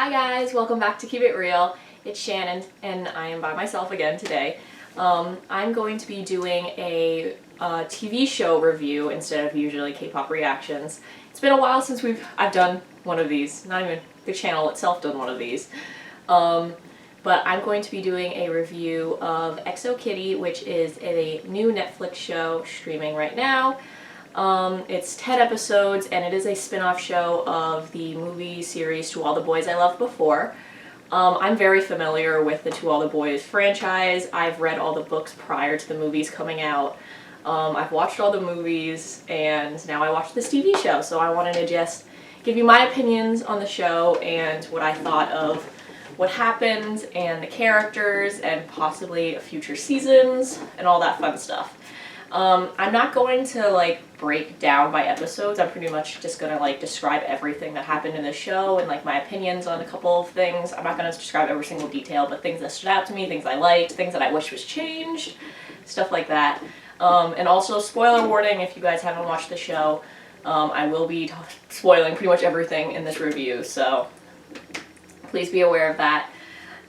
Hi guys, welcome back to Keep It Real. It's Shannon and I am by myself again today. I'm going to be doing a TV show review instead of usually K-pop reactions. It's been a while since I've done one of these, not even the channel itself done one of these. But I'm going to be doing a review of XO Kitty, which is a new Netflix show streaming right now. It's 10 episodes and it is a spin-off show of the movie series To All the Boys I Loved Before. I'm very familiar with the To All the Boys franchise. I've read all the books prior to the movies coming out. I've watched all the movies and now I watch this TV show, so I wanted to just give you my opinions on the show and what I thought of what happened and the characters and possibly future seasons and all that fun stuff. I'm not going to break down by episodes. I'm pretty much just gonna describe everything that happened in the show and my opinions on a couple of things. I'm not gonna describe every single detail, but things that stood out to me, things I liked, things that I wish was changed, stuff like that. And also spoiler warning if you guys haven't watched the show. I will be spoiling pretty much everything in this review, so please be aware of that.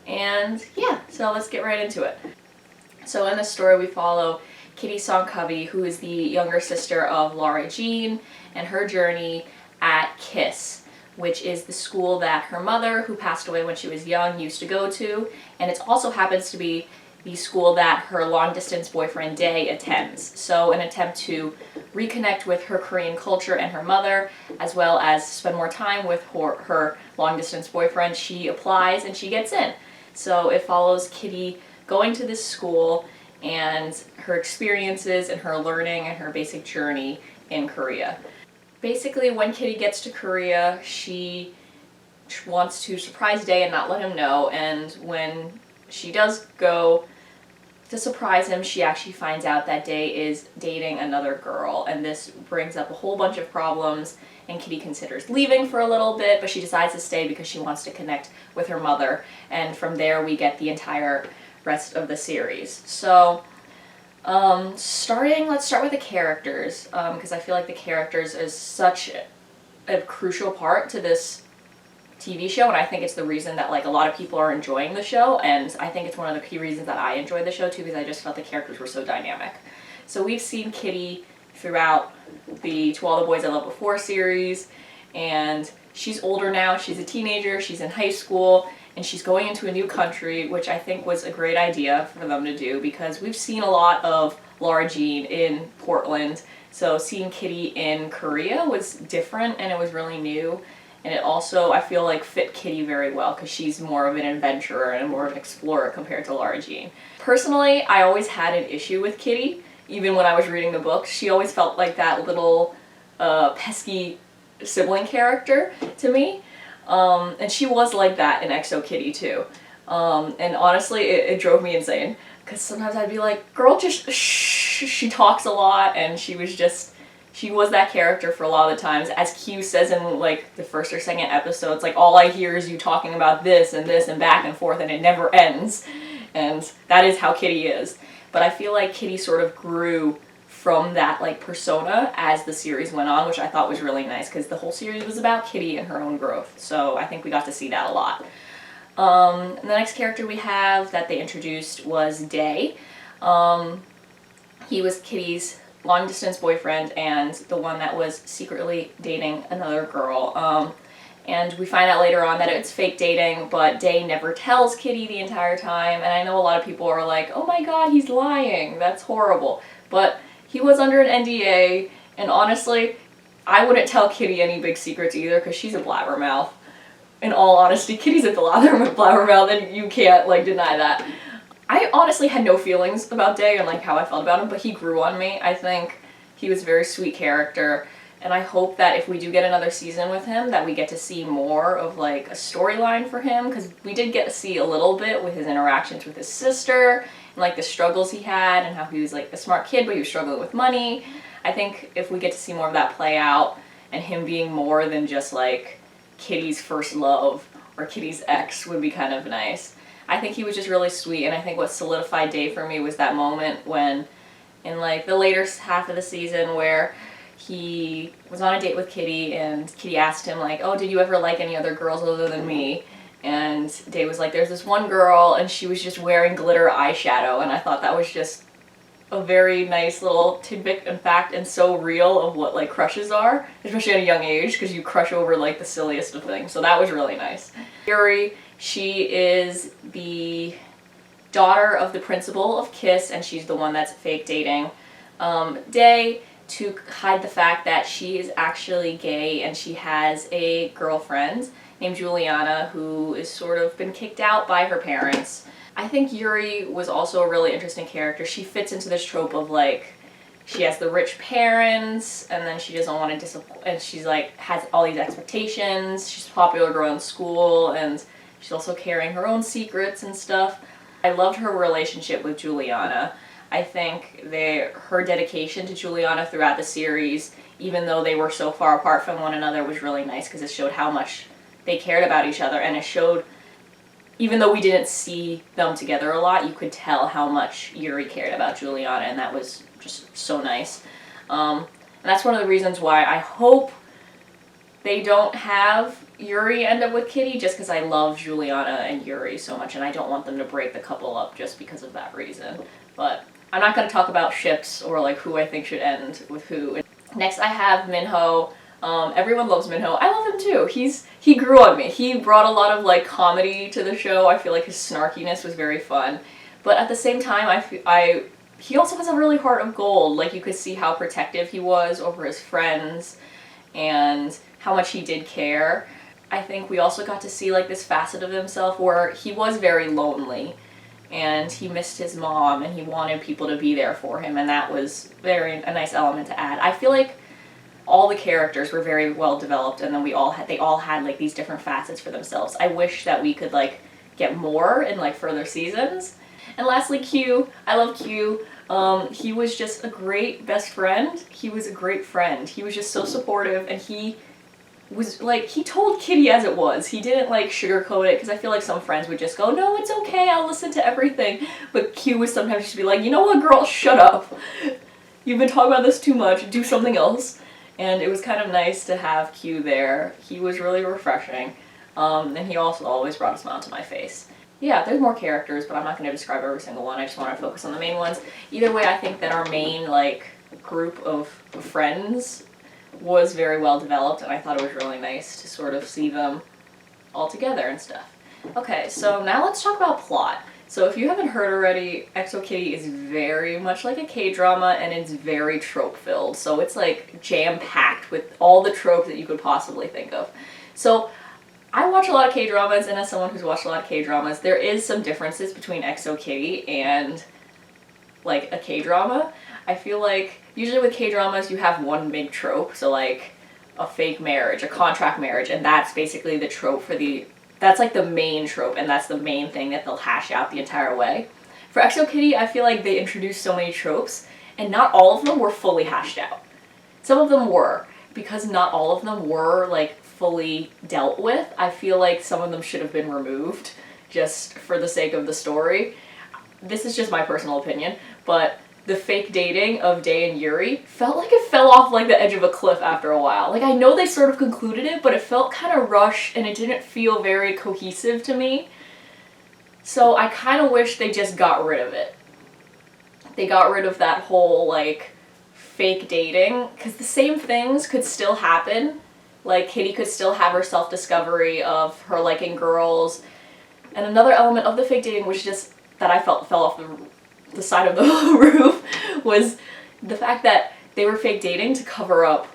And yeah, so let's get right into it. So in this story we follow Kitty Songcubby, who is the younger sister of Lara Jean, and her journey at KISS, which is the school that her mother, who passed away when she was young, used to go to, and it also happens to be the school that her long-distance boyfriend Dae attends. So in an attempt to reconnect with her Korean culture and her mother, as well as spend more time with her long-distance boyfriend, she applies and she gets in. So it follows Kitty going to this school and her experiences and her learning and her basic journey in Korea. Basically, when Kitty gets to Korea, she wants to surprise Dae and not let him know, and when she does go to surprise him, she actually finds out that Dae is dating another girl, and this brings up a whole bunch of problems, and Kitty considers leaving for a little bit, but she decides to stay because she wants to connect with her mother, and from there we get the entire rest of the series. So let's start with the characters, because I feel like the characters is such a crucial part to this TV show, and I think it's the reason that a lot of people are enjoying the show, and I think it's one of the key reasons that I enjoyed the show too, because I just felt the characters were so dynamic. So we've seen Kitty throughout the To All the Boys I Loved Before series, and she's older now, she's a teenager, she's in high school, and she's going into a new country, which I think was a great idea for them to do, because we've seen a lot of Lara Jean in Portland, so seeing Kitty in Korea was different and it was really new, and it also, I feel fit Kitty very well, because she's more of an adventurer and more of an explorer compared to Lara Jean. Personally, I always had an issue with Kitty, even when I was reading the books. She always felt like that little pesky sibling character to me. And she was like that in XO Kitty too. And honestly, it drove me insane, because sometimes I'd be like, girl, just shh. She talks a lot, and she was that character for a lot of the times. As Q says in the first or second episodes, all I hear is you talking about this and back and forth, and it never ends. And that is how Kitty is. But I feel like Kitty sort of grew from that persona as the series went on, which I thought was really nice, because the whole series was about Kitty and her own growth, so I think we got to see that a lot. The next character we have that they introduced was Dae. He was Kitty's long-distance boyfriend and the one that was secretly dating another girl. And we find out later on that it's fake dating, but Dae never tells Kitty the entire time, and I know a lot of people are like, oh my god, he's lying, that's horrible. But he was under an NDA, and honestly, I wouldn't tell Kitty any big secrets either, because she's a blabbermouth. In all honesty, Kitty's a blabbermouth, and you can't, deny that. I honestly had no feelings about Dae and, how I felt about him, but he grew on me. I think he was a very sweet character, and I hope that if we do get another season with him, that we get to see more of, a storyline for him, because we did get to see a little bit with his interactions with his sister, and the struggles he had, and how he was a smart kid but he was struggling with money. I think if we get to see more of that play out, and him being more than just Kitty's first love or Kitty's ex, would be kind of nice. I think he was just really sweet, and I think what solidified Dae for me was that moment when in the later half of the season where he was on a date with Kitty, and Kitty asked him oh, did you ever like any other girls other than me? And Day was like, there's this one girl and she was just wearing glitter eyeshadow, and I thought that was just a very nice little tidbit and fact, and so real of what like crushes are, especially at a young age, because you crush over like the silliest of things. So that was really nice. Yuri, she is the daughter of the principal of KISS, and she's the one that's fake dating Day, to hide the fact that she is actually gay and she has a girlfriend named Juliana who is sort of been kicked out by her parents. I think Yuri was also a really interesting character. She fits into this trope of like, she has the rich parents and then she doesn't want to disappoint, and she's like, has all these expectations. She's a popular girl in school and she's also carrying her own secrets and stuff. I loved her relationship with Juliana. I think her dedication to Juliana throughout the series, even though they were so far apart from one another, was really nice because it showed how much they cared about each other, and it showed, even though we didn't see them together a lot, you could tell how much Yuri cared about Juliana, and that was just so nice. And that's one of the reasons why I hope they don't have Yuri end up with Kitty, just because I love Juliana and Yuri so much, and I don't want them to break the couple up just because of that reason. But I'm not going to talk about ships or like who I think should end with who. Next I have Minho. Everyone loves Minho. I love him too. He grew on me. He brought a lot of like comedy to the show. I feel like his snarkiness was very fun. But at the same time, he also has a really heart of gold. Like, you could see how protective he was over his friends and how much he did care. I think we also got to see like this facet of himself where he was very lonely and he missed his mom and he wanted people to be there for him, and that was a nice element to add. I feel like all the characters were very well developed, and then they all had like these different facets for themselves. I wish that we could like get more in like further seasons. And lastly, Q. I love Q. He was just a great best friend. He was a great friend. He was just so supportive, and he was like, he told Kitty as it was. He didn't like sugarcoat it, because I feel like some friends would just go, no, it's okay, I'll listen to everything. But Q would sometimes just be like, you know what, girl, shut up. You've been talking about this too much, do something else. And it was kind of nice to have Q there. He was really refreshing. And he also always brought a smile to my face. Yeah, there's more characters, but I'm not going to describe every single one. I just want to focus on the main ones. Either way, I think that our main like group of friends was very well developed, and I thought it was really nice to sort of see them all together and stuff. Okay, so now let's talk about plot. So if you haven't heard already, XO Kitty is very much like a K-drama, and it's very trope-filled. So it's like jam-packed with all the tropes that you could possibly think of. So I watch a lot of K-dramas, and as someone who's watched a lot of K-dramas, there is some differences between XO Kitty and like a K-drama. I feel like usually with K-dramas you have one big trope, so like a fake marriage, a contract marriage, and that's basically the trope that's like the main trope, and that's the main thing that they'll hash out the entire way. For XO Kitty, I feel like they introduced so many tropes, and not all of them were fully hashed out. Some of them were, because not all of them were like fully dealt with. I feel like some of them should have been removed just for the sake of the story. This is just my personal opinion, but the fake dating of Day and Yuri felt like it fell off like the edge of a cliff after a while. Like, I know they sort of concluded it, but it felt kind of rushed and it didn't feel very cohesive to me. So I kind of wish they just got rid of it. They got rid of that whole like fake dating, because the same things could still happen. Like, Kitty could still have her self-discovery of her liking girls. And another element of the fake dating, which just that I felt fell off the side of the roof, was the fact that they were fake dating to cover up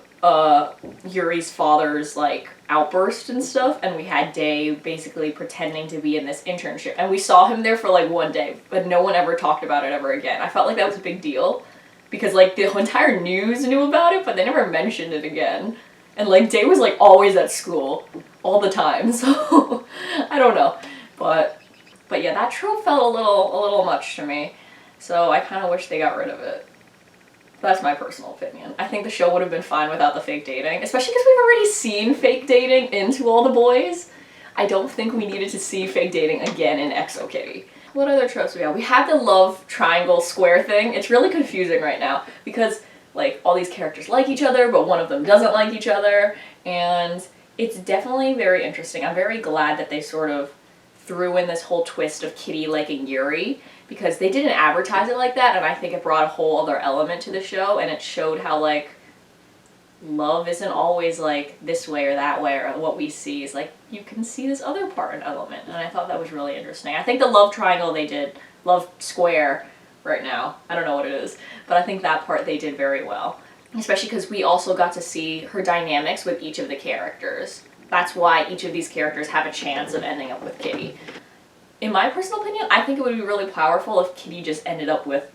Yuri's father's like outburst and stuff, and we had Day basically pretending to be in this internship, and we saw him there for like one day, but no one ever talked about it ever again. I felt like that was a big deal, because like the entire news knew about it, but they never mentioned it again. And like Day was like always at school all the time, so I don't know, but yeah, that trope felt a little much to me. So I kind of wish they got rid of it. That's my personal opinion. I think the show would have been fine without the fake dating, especially because we've already seen fake dating in To All the Boys. I don't think we needed to see fake dating again in XO Kitty. What other tropes we have? We have the love triangle square thing. It's really confusing right now because like all these characters like each other, but one of them doesn't like each other, and it's definitely very interesting. I'm very glad that they sort of threw in this whole twist of Kitty liking Yuri, because they didn't advertise it like that, and I think it brought a whole other element to the show, and it showed how, like, love isn't always, like, this way or that way, or what we see is, like, you can see this other part and element, and I thought that was really interesting. I think the love triangle they did, love square right now, I don't know what it is, but I think that part they did very well. Especially because we also got to see her dynamics with each of the characters. That's why each of these characters have a chance of ending up with Kitty. In my personal opinion, I think it would be really powerful if Kitty just ended up with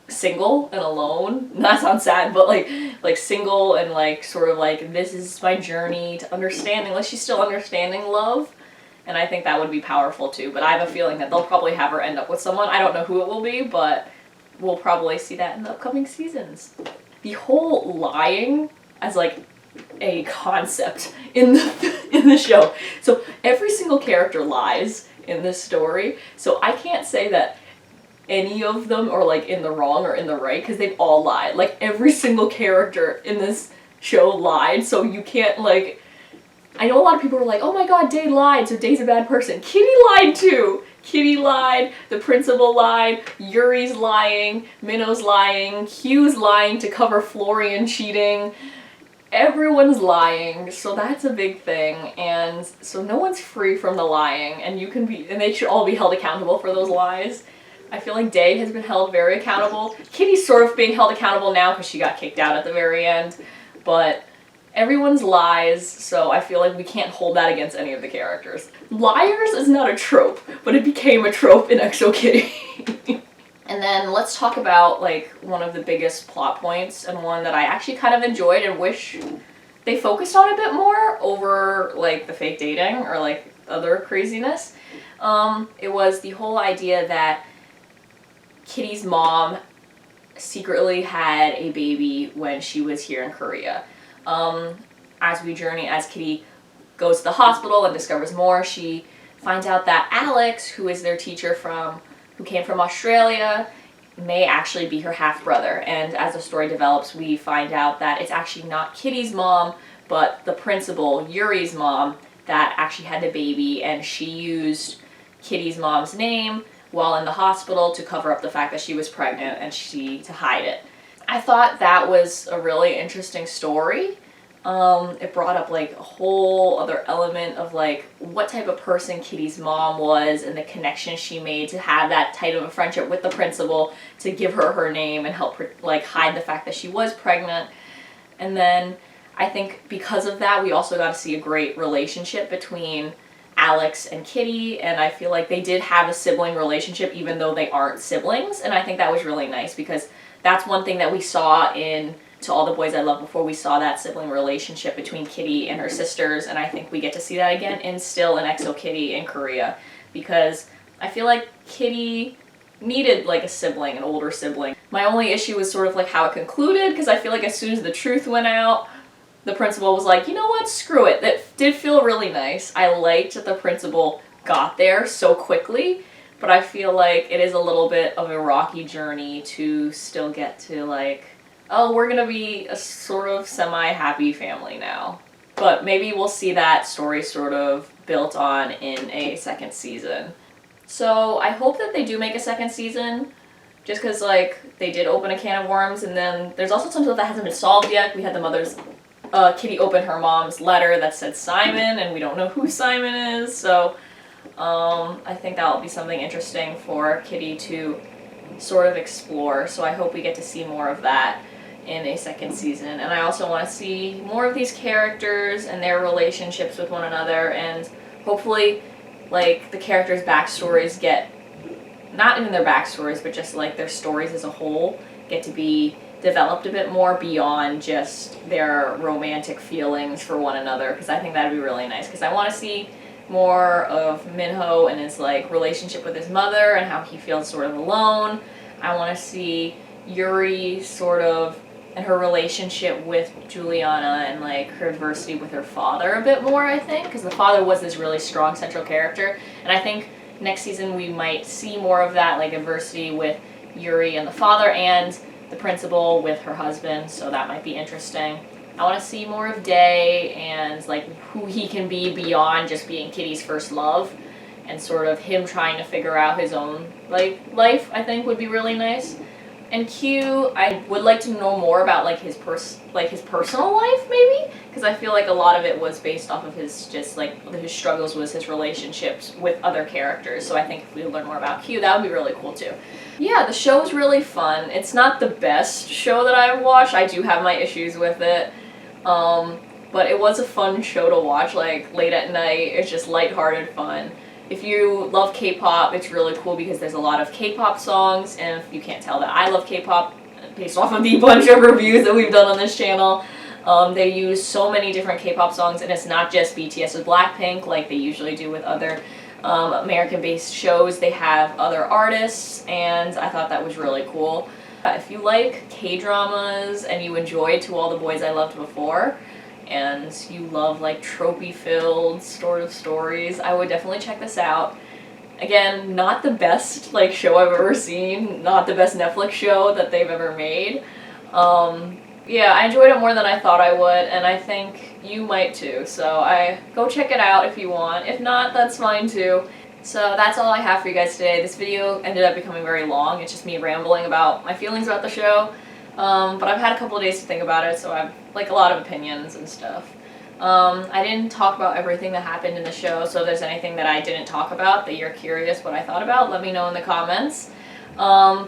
single and alone. That sounds sad, but like single and like sort of like, this is my journey to understanding, like she's still understanding love. And I think that would be powerful too, but I have a feeling that they'll probably have her end up with someone. I don't know who it will be, but we'll probably see that in the upcoming seasons. The whole lying as like a concept in the show. So every single character lies in this story. So I can't say that any of them are like in the wrong or in the right, because they've all lied. Like every single character in this show lied, so you can't like, I know a lot of people are like, oh my god, Day lied, so Day's a bad person. Kitty lied too! Kitty lied, the principal lied, Yuri's lying, Minnow's lying, Hugh's lying to cover Florian cheating. Everyone's lying, so that's a big thing, and so no one's free from the lying, and they should all be held accountable for those lies. I feel like Day has been held very accountable. Kitty's sort of being held accountable now because she got kicked out at the very end, but everyone's lies, so I feel like we can't hold that against any of the characters. Liars is not a trope, but it became a trope in Exo Kitty. And then let's talk about like one of the biggest plot points, and one that I actually kind of enjoyed and wish they focused on a bit more over like the fake dating or like other craziness. It was the whole idea that Kitty's mom secretly had a baby when she was here in Korea. As we journey, as Kitty goes to the hospital and discovers more, she finds out that Alex, who is their teacher who came from Australia, may actually be her half-brother. And as the story develops, we find out that it's actually not Kitty's mom, but the principal, Yuri's mom, that actually had the baby, and she used Kitty's mom's name while in the hospital to cover up the fact that she was pregnant and to hide it. I thought that was a really interesting story. It brought up like a whole other element of like what type of person Kitty's mom was and the connection she made to have that type of a friendship with the principal to give her name and help her like hide the fact that she was pregnant. And then I think because of that, we also got to see a great relationship between Alex and Kitty, and I feel like they did have a sibling relationship even though they aren't siblings, and I think that was really nice because that's one thing that we saw in To All the Boys I Loved Before. We saw that sibling relationship between Kitty and her sisters, and I think we get to see that again still in Exo Kitty in Korea, because I feel like Kitty needed like a sibling, an older sibling. My only issue was sort of like how it concluded, because I feel like as soon as the truth went out, the principal was like, you know what, screw it. That did feel really nice. I liked that the principal got there so quickly, but I feel like it is a little bit of a rocky journey to still get to like, oh, we're gonna be a sort of semi-happy family now. But maybe we'll see that story sort of built on in a second season. So I hope that they do make a second season, just because like they did open a can of worms, and then there's also some stuff that hasn't been solved yet. We had the mother's Kitty opened her mom's letter that said Simon, and we don't know who Simon is, so I think that'll be something interesting for Kitty to sort of explore, so I hope we get to see more of that in a second season. And I also want to see more of these characters and their relationships with one another, and hopefully like the characters' backstories get, not even their backstories, but just like their stories as a whole get to be developed a bit more beyond just their romantic feelings for one another, because I think that'd be really nice, because I want to see more of Minho and his like relationship with his mother and how he feels sort of alone. I want to see Yuri sort of and her relationship with Juliana and like her adversity with her father a bit more, I think, because the father was this really strong central character, and I think next season we might see more of that, like adversity with Yuri and the father and the principal with her husband, so that might be interesting. I want to see more of Day and like who he can be beyond just being Kitty's first love, and sort of him trying to figure out his own like life, I think would be really nice. And Q, I would like to know more about like his personal life maybe, because I feel like a lot of it was based off of his just like his struggles with his relationships with other characters. So I think if we learn more about Q, that would be really cool too. Yeah, the show is really fun. It's not the best show that I've watched. I do have my issues with it. But it was a fun show to watch, like late at night. It's just lighthearted fun. If you love K-pop, it's really cool because there's a lot of K-pop songs, and if you can't tell that I love K-pop, based off of the bunch of reviews that we've done on this channel, they use so many different K-pop songs, and it's not just BTS with Blackpink like they usually do with other American-based shows. They have other artists, and I thought that was really cool. If you like K-dramas and you enjoyed To All the Boys I Loved Before, and you love like tropey-filled sort of stories, I would definitely check this out. Again, not the best like show I've ever seen, not the best Netflix show that they've ever made. Yeah, I enjoyed it more than I thought I would, and I think you might too, so go check it out if you want. If not, that's fine too. So that's all I have for you guys today. This video ended up becoming very long. It's just me rambling about my feelings about the show. But I've had a couple of days to think about it, so I have like a lot of opinions and stuff. I didn't talk about everything that happened in the show, so if there's anything that I didn't talk about that you're curious what I thought about, let me know in the comments.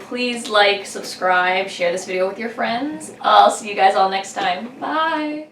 Please like, subscribe, share this video with your friends. I'll see you guys all next time. Bye!